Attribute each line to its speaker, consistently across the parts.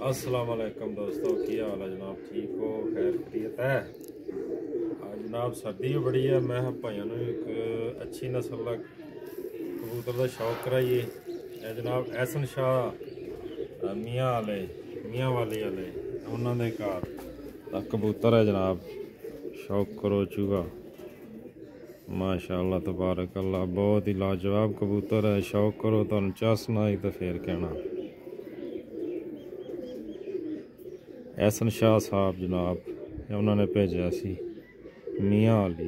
Speaker 1: अस्सलाम वालेकुम दोस्तों, की हाल है जनाब? ठीक हो? खैर खैरियत है? आज जनाब सर्दी बड़ी है। मैं भाइयों ने एक अच्छी नस्ल का कबूतर का शौक कराइए। जनाब एहसन शाह मियाँ वाले मियाँ वाली वाले उन्होंने घर दा कबूतर है जनाब। शौक करो चूहा, माशाअल्लाह तबारक अल्लाह, बहुत ही लाजवाब कबूतर है। शौक करो, तुहानू चस ना आई तो फिर कहना। एहसन शाह साहब जनाब उन्होंने भेजा सी मियाँ वाली।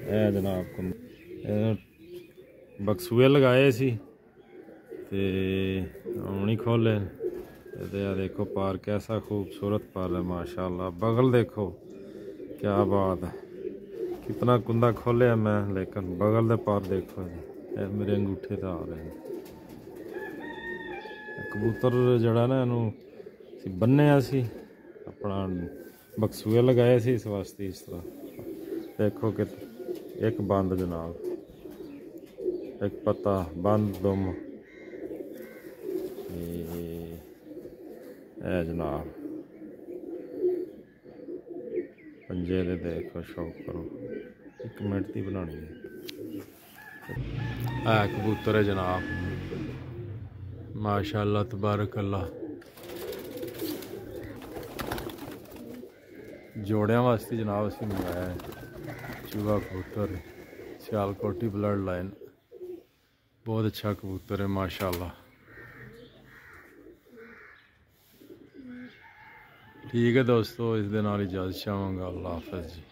Speaker 1: है जनाब बक्सूए लगाए सी ते हुण ही खोले। देखो पार कैसा खूबसूरत पार है माशाल्लाह। बगल देखो क्या बात है, कितना कुंदा खोले मैं, लेकिन बगल दे पार देखो जी, मेरे अंगूठे तो आ रहे हैं। कबूतर जड़ा ना इनू बन्ने सी अपना बक्सूए लगाए सी इस वास्ते। इस तरह देखो कि एक बंद जनाब, एक पत्ता बंद दुम है जनाब। पंजे दे देखो, शौक करो। एक मिनट की बनानी है कबूतर है जनाब, माशाअल्लाह तबारक अल्लाह। जोड़ियां वास्ते जनाब असी मंगाया है चूहा कबूतर, सियालकोटी ब्लड लाइन। बहुत अच्छा कबूतर है माशाअल्लाह। ठीक है दोस्तों, इस दे नाल इजाज़त चाहांगा। अल्लाह हाफ़िज़ जी।